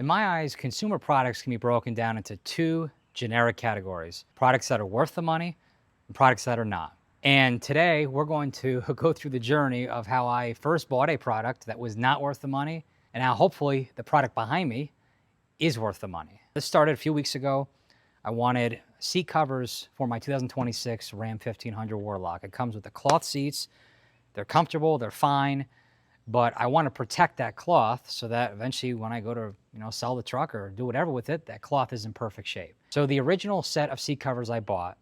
In my eyes, consumer products can be broken down into two generic categories: products that are worth the money and products that are not. And today we're going to go through the journey of how I first bought a product that was not worth the money, and how hopefully the product behind me is worth the money. This started a few weeks ago. I wanted seat covers for my 2026 Ram 1500 Warlock. It comes with the cloth seats. They're comfortable, they're fine, but I want to protect that cloth so that eventually when I go to, sell the truck or do whatever with it, that cloth is in perfect shape. So the original set of seat covers I bought,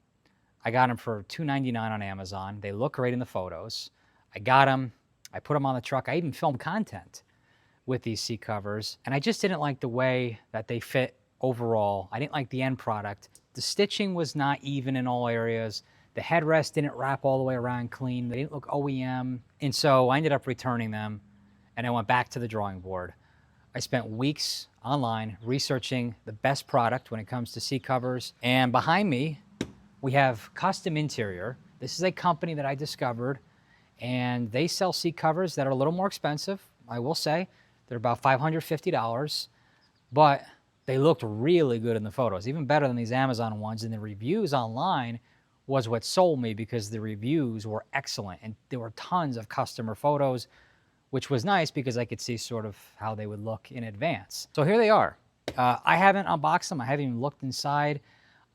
I got them for $2.99 on Amazon. They look great in the photos. I got them, I put them on the truck. I even filmed content with these seat covers, and I just didn't like the way that they fit overall. I didn't like the end product. The stitching was not even in all areas. The headrest didn't wrap all the way around clean. They didn't look OEM. And so I ended up returning them, and I went back to the drawing board. I spent weeks online researching the best product when it comes to seat covers. And behind me, we have Kustom Interior. This is a company that I discovered, and they sell seat covers that are a little more expensive, I will say. They're about $550, but they looked really good in the photos, even better than these Amazon ones. And the reviews online was what sold me, because the reviews were excellent and there were tons of customer photos, which was nice because I could see sort of how they would look in advance. So here they are. I haven't unboxed them. I haven't even looked inside.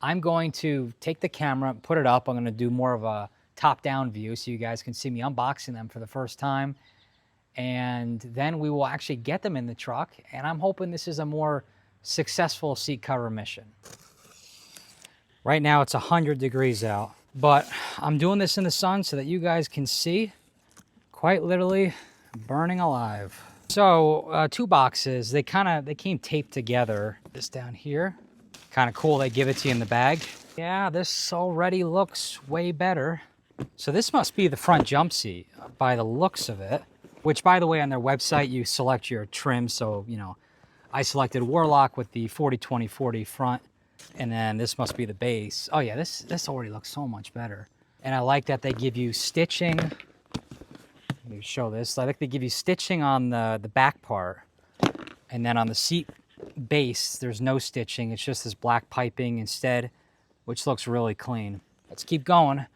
I'm going to take the camera, put it up. I'm going to do more of a top-down view so you guys can see me unboxing them for the first time. And then we will actually get them in the truck. And I'm hoping this is a more successful seat cover mission. Right now it's 100 degrees out, but I'm doing this in the sun so that you guys can see, quite literally burning alive. So 2 boxes, they came taped together. This down here, kind of cool. They give it to you in the bag. Yeah, this already looks way better. So this must be the front jump seat by the looks of it, which, by the way, on their website, you select your trim. So, I selected Warlock with the 40-20-40 front. And then this must be the base. Oh yeah, this already looks so much better. And I like that they give you stitching. Let me show this. I like they give you stitching on the back part. And then on the seat base, there's no stitching. It's just this black piping instead, which looks really clean. Let's keep going.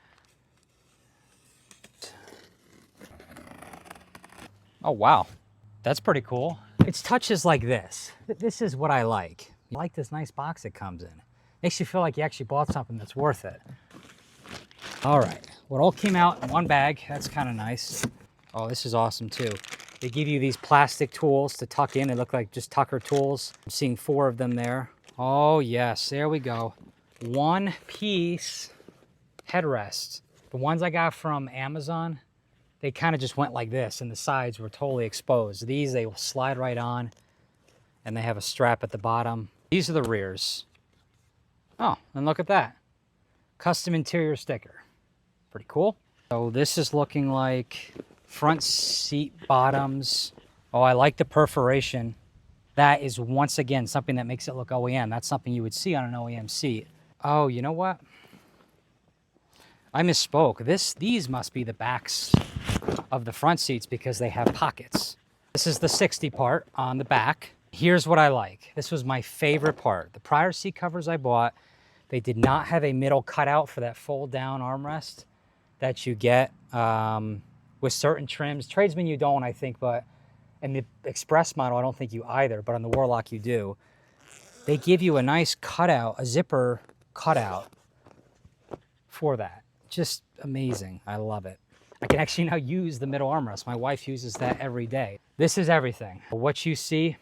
Oh wow, that's pretty cool. It's touches like this. This is what I like. I like this nice box it comes in. Makes you feel like you actually bought something that's worth it. All right, well, it all came out in one bag. That's kind of nice. Oh, this is awesome too. They give you these plastic tools to tuck in. They look like just tucker tools. I'm seeing 4 of them there. Oh yes, there we go. 1-piece headrest. The ones I got from Amazon, they kind of just went like this, and the sides were totally exposed. These, they will slide right on, and they have a strap at the bottom. These are the rears. Oh, and look at that. Kustom Interior sticker. Pretty cool. So this is looking like front seat bottoms. Oh, I like the perforation. That is, once again, something that makes it look OEM. That's something you would see on an OEM seat. Oh, you know what? I misspoke. These must be the backs of the front seats because they have pockets. This is the 60 part on the back. Here's what I like. This was my favorite part. The prior seat covers I bought, they did not have a middle cutout for that fold down armrest that you get with certain trims. Tradesman you don't, I think, but in the Express model, I don't think you either, but on the Warlock you do. They give you a nice cutout, a zipper cutout for that. Just amazing. I love it. I can actually now use the middle armrest. My wife uses that every day. This is everything. What you see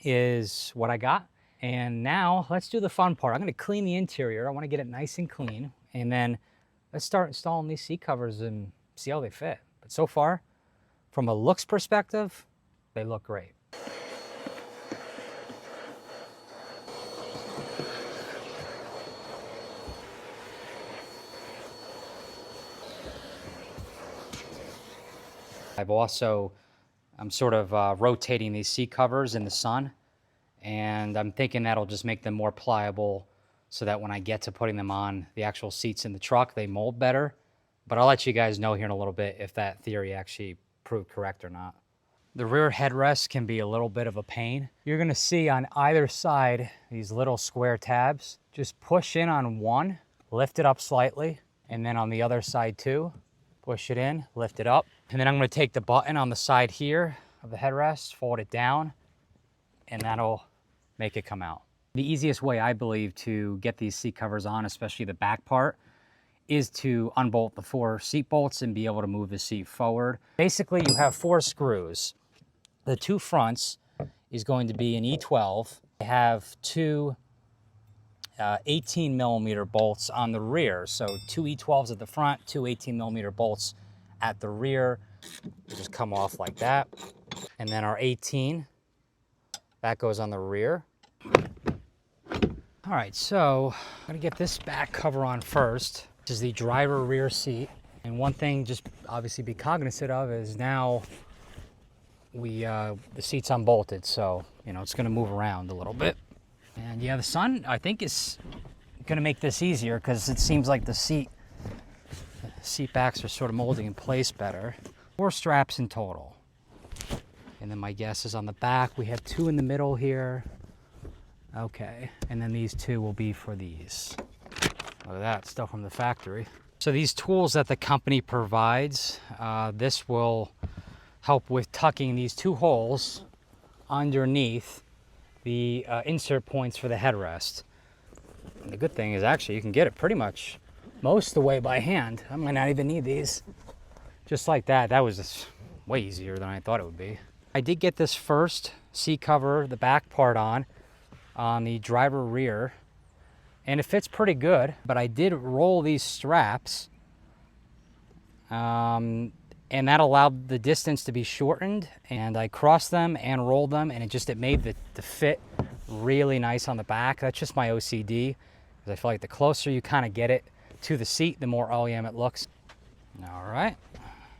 is what I got. And now let's do the fun part. I'm going to clean the interior. I want to get it nice and clean. And then let's start installing these seat covers and see how they fit. But so far, from a looks perspective, they look great. I'm sort of rotating these seat covers in the sun, and I'm thinking that'll just make them more pliable so that when I get to putting them on the actual seats in the truck, they mold better. But I'll let you guys know here in a little bit if that theory actually proved correct or not. The rear headrest can be a little bit of a pain. You're gonna see on either side these little square tabs. Just push in on one, lift it up slightly, and then on the other side too, push it in, lift it up. And then I'm gonna take the button on the side here of the headrest, fold it down, and that'll make it come out. The easiest way, I believe, to get these seat covers on, especially the back part, is to unbolt the 4 seat bolts and be able to move the seat forward. Basically, you have 4 screws. The 2 fronts is going to be an E12. I have 2 18 millimeter bolts on the rear. So 2 E12s at the front, 2 18 millimeter bolts at the rear. Just come off like that. And then our 18, that goes on the rear. All right, so I'm gonna get this back cover on first. This is the driver rear seat. And one thing just obviously be cognizant of is now the seat's unbolted, so it's gonna move around a little bit. And yeah, the sun, I think, is gonna make this easier because it seems like the seat backs are sort of molding in place better. 4 straps in total. And then my guess is on the back, we have 2 in the middle here. Okay, and then these 2 will be for these. Look at that, stuff from the factory. So these tools that the company provides, this will help with tucking these 2 holes underneath the insert points for the headrest. And the good thing is actually you can get it pretty much most of the way by hand. I might not even need these. Just like that. That was just way easier than I thought it would be. I did get this first seat cover, the back part on the driver rear, and it fits pretty good, but I did roll these straps, and that allowed the distance to be shortened, and I crossed them and rolled them, and it made the fit really nice on the back. That's just my OCD, because I feel like the closer you kind of get it to the seat, the more OEM it looks. All right,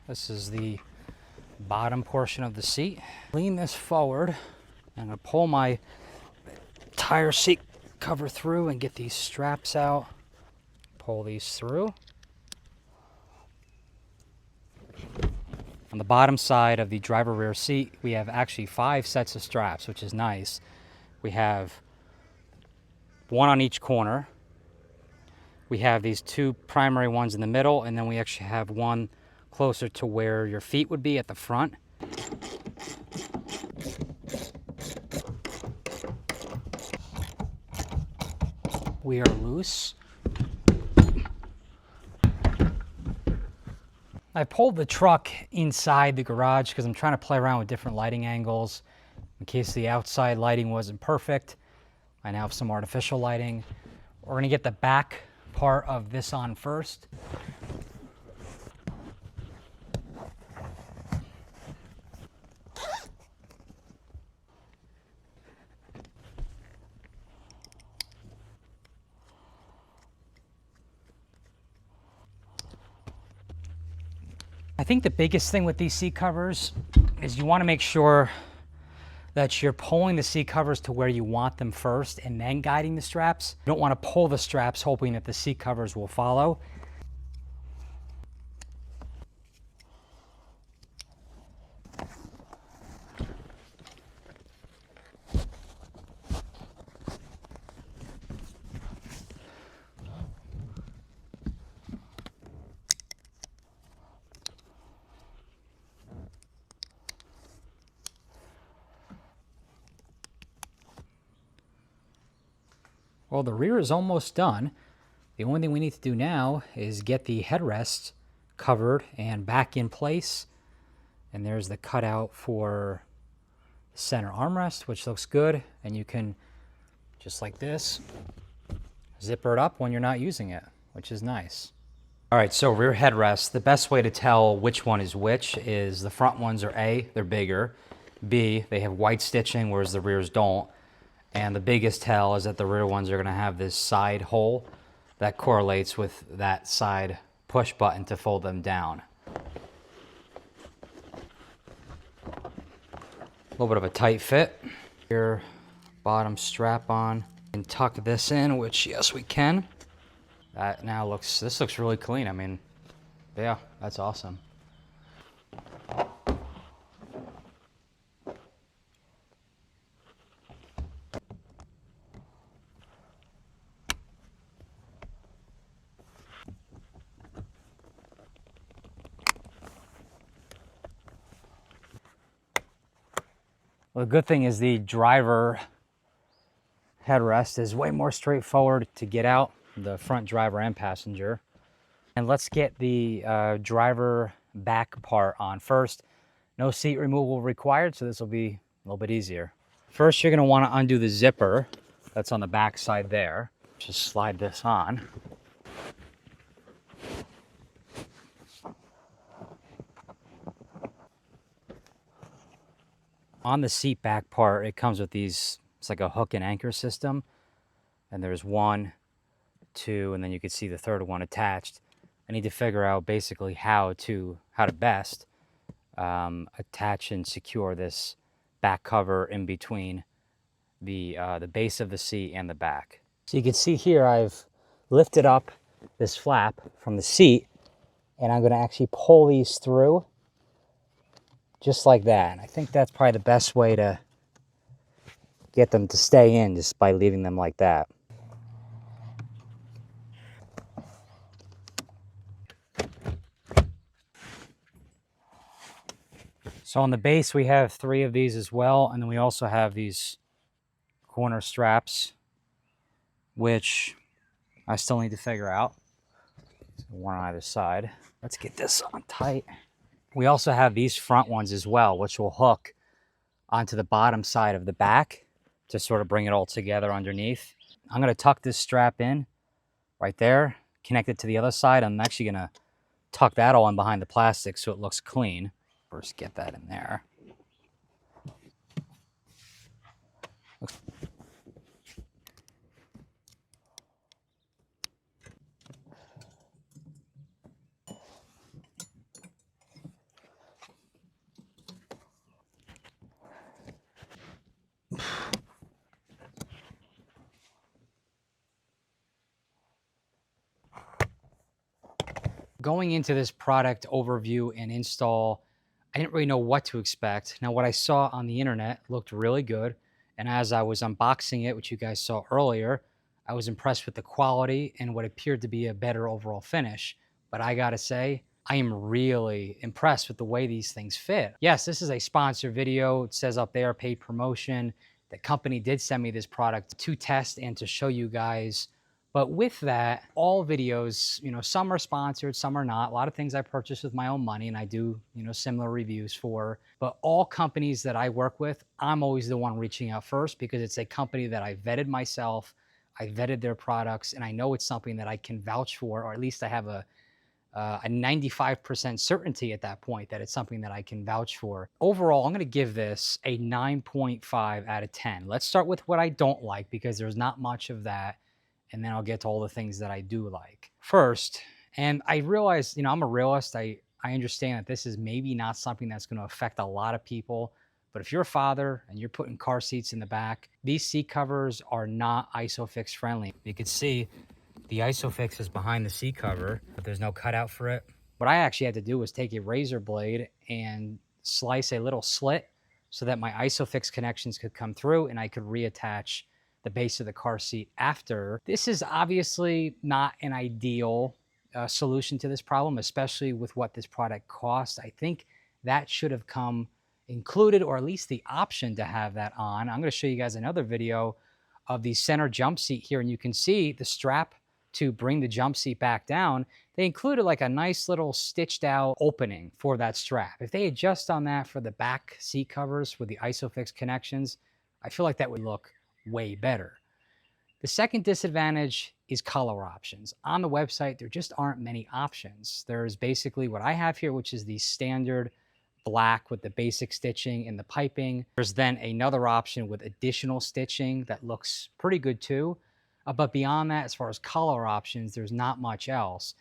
this is the bottom portion of the seat. Lean this forward. I'm gonna pull my tire seat cover through and get these straps out. Pull these through. On the bottom side of the driver rear seat, we have actually 5 sets of straps, which is nice. We have 1 on each corner. We have these 2 primary ones in the middle, and then we actually have 1 closer to where your feet would be at the front. We are loose. I pulled the truck inside the garage because I'm trying to play around with different lighting angles in case the outside lighting wasn't perfect. I now have some artificial lighting. We're gonna get the back part of this on first. I think the biggest thing with these seat covers is you want to make sure that you're pulling the seat covers to where you want them first and then guiding the straps. You don't want to pull the straps hoping that the seat covers will follow. Well, the rear is almost done. The only thing we need to do now is get the headrest covered and back in place. And there's the cutout for the center armrest, which looks good. And you can, just like this, zipper it up when you're not using it, which is nice. All right, so rear headrest, the best way to tell which one is which is the front ones are A, they're bigger. B, they have white stitching, whereas the rears don't. And the biggest tell is that the rear ones are going to have this side hole that correlates with that side push button to fold them down. A little bit of a tight fit. Here, bottom strap on. And tuck this in, which yes, we can. That now looks, this looks really clean. I mean, yeah, that's awesome. Well, the good thing is the driver headrest is way more straightforward to get out, the front driver and passenger. And let's get the driver back part on first. No seat removal required, so this will be a little bit easier. First, you're going to want to undo the zipper that's on the back side there. Just slide this on. On the seat back part, it comes with these, it's like a hook and anchor system. And there's 1, 2, and then you can see the third one attached. I need to figure out basically how to best attach and secure this back cover in between the base of the seat and the back. So you can see here I've lifted up this flap from the seat, and I'm going to actually pull these through just like that. And I think that's probably the best way to get them to stay in, just by leaving them like that. So on the base, we have 3 of these as well. And then we also have these corner straps, which I still need to figure out. So 1 on either side. Let's get this on tight. We also have these front ones as well, which will hook onto the bottom side of the back to sort of bring it all together underneath. I'm going to tuck this strap in right there, connect it to the other side. I'm actually going to tuck that all in behind the plastic so it looks clean. First, get that in there. Going into this product overview and install, I didn't really know what to expect. Now, what I saw on the internet looked really good. And as I was unboxing it, which you guys saw earlier, I was impressed with the quality and what appeared to be a better overall finish. But I gotta say, I am really impressed with the way these things fit. Yes, this is a sponsored video. It says up there, paid promotion. The company did send me this product to test and to show you guys. But with that, all videos, some are sponsored, some are not. A lot of things I purchase with my own money, and I do, similar reviews for. But all companies that I work with, I'm always the one reaching out first, because it's a company that I vetted myself. I vetted their products, and I know it's something that I can vouch for, or at least I have a 95% certainty at that point that it's something that I can vouch for. Overall, I'm going to give this a 9.5 out of 10. Let's start with what I don't like, because there's not much of that. And then I'll get to all the things that I do like. First, and I realize, I'm a realist. I understand that this is maybe not something that's going to affect a lot of people. But if you're a father and you're putting car seats in the back, these seat covers are not ISOFIX friendly. You can see the ISOFIX is behind the seat cover, but there's no cutout for it. What I actually had to do was take a razor blade and slice a little slit so that my ISOFIX connections could come through and I could reattach the base of the car seat after. This is obviously not an ideal solution to this problem, especially with what this product costs. I think that should have come included, or at least the option to have that on. I'm going to show you guys another video of the center jump seat here, and you can see the strap to bring the jump seat back down. They included like a nice little stitched out opening for that strap. If they had just done that for the back seat covers with the ISOFIX connections, I feel like that would look way better. The second disadvantage is color options. On the website, there just aren't many options. There's basically what I have here, which is the standard black with the basic stitching and the piping. There's then another option with additional stitching that looks pretty good too. But beyond that, as far as color options, there's not much else.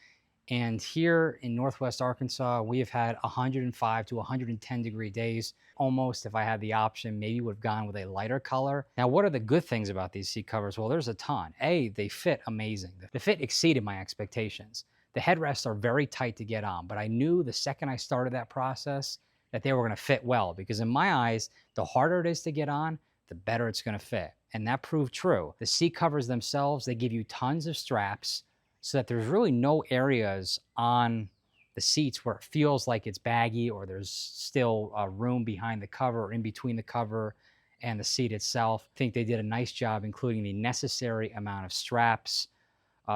And here in Northwest Arkansas, we have had 105 to 110 degree days. Almost, if I had the option, maybe would have gone with a lighter color. Now, what are the good things about these seat covers? Well, there's a ton. A, they fit amazing. The fit exceeded my expectations. The headrests are very tight to get on, but I knew the second I started that process that they were going to fit well, because in my eyes, the harder it is to get on, the better it's going to fit. And that proved true. The seat covers themselves, they give you tons of straps, so that there's really no areas on the seats where it feels like it's baggy or there's still room behind the cover or in between the cover and the seat itself. I think they did a nice job including the necessary amount of straps.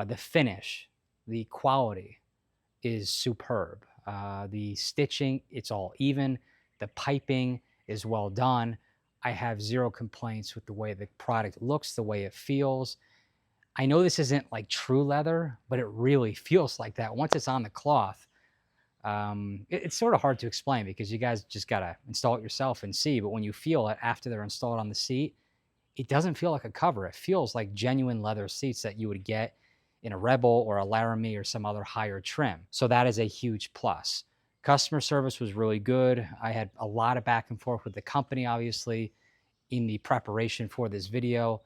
The finish, the quality is superb. The stitching, it's all even. The piping is well done. I have zero complaints with the way the product looks, the way it feels. I know this isn't like true leather, but it really feels like that once it's on the cloth. It's sort of hard to explain because you guys just got to install it yourself and see. But when you feel it after they're installed on the seat, it doesn't feel like a cover. It feels like genuine leather seats that you would get in a Rebel or a Laramie or some other higher trim. So that is a huge plus. Customer service was really good. I had a lot of back and forth with the company, obviously, in the preparation for this video,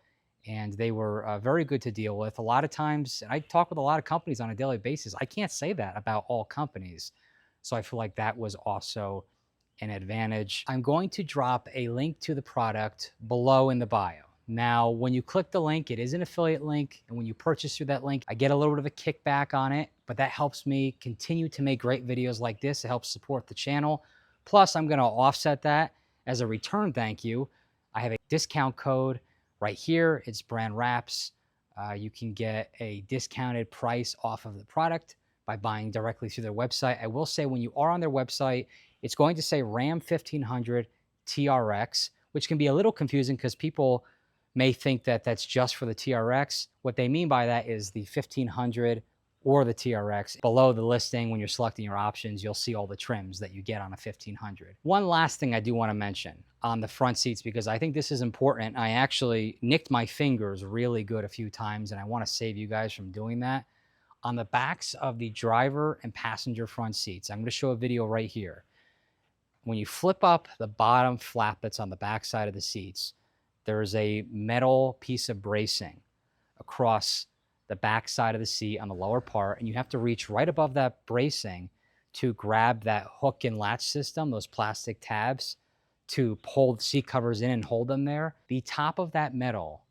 and they were very good to deal with. A lot of times, and I talk with a lot of companies on a daily basis, I can't say that about all companies. So I feel like that was also an advantage. I'm going to drop a link to the product below in the bio. Now, when you click the link, it is an affiliate link. And when you purchase through that link, I get a little bit of a kickback on it, but that helps me continue to make great videos like this. It helps support the channel. Plus, I'm going to offset that as a return thank you. I have a discount code right here. It's Brand Wraps. You can get a discounted price off of the product by buying directly through their website. I will say when you are on their website, it's going to say Ram 1500 TRX, which can be a little confusing because people may think that that's just for the TRX. What they mean by that is the 1500 or the TRX. Below the listing, when you're selecting your options, you'll see all the trims that you get on a 1500. One last thing I do want to mention on the front seats, because I think this is important. I actually nicked my fingers really good a few times, and I want to save you guys from doing that. On the backs of the driver and passenger front seats, I'm going to show a video right here. When you flip up the bottom flap that's on the back side of the seats, there is a metal piece of bracing across the back side of the seat on the lower part, and you have to reach right above that bracing to grab that hook and latch system, those plastic tabs, to pull the seat covers in and hold them there. The top of that metal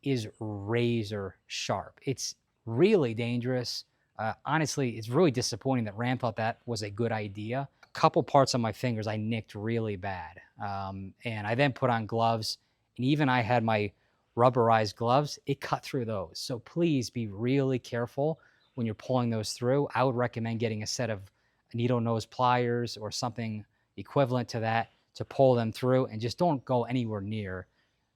is razor sharp. It's really dangerous. Honestly, it's really disappointing that Ram thought that was a good idea. A couple parts on my fingers I nicked really bad. And I then put on gloves, and even I had my rubberized gloves, it cut through those. So please be really careful when you're pulling those through. I would recommend getting a set of needle nose pliers or something equivalent to that to pull them through, and just don't go anywhere near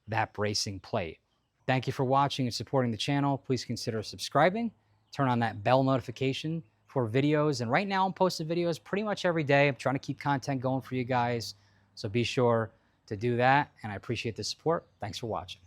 that bracing plate. Thank you for watching and supporting the channel. Please consider subscribing. Turn on that bell notification for videos. And right now I'm posting videos pretty much every day. I'm trying to keep content going for you guys. So be sure to do that. And I appreciate the support. Thanks for watching.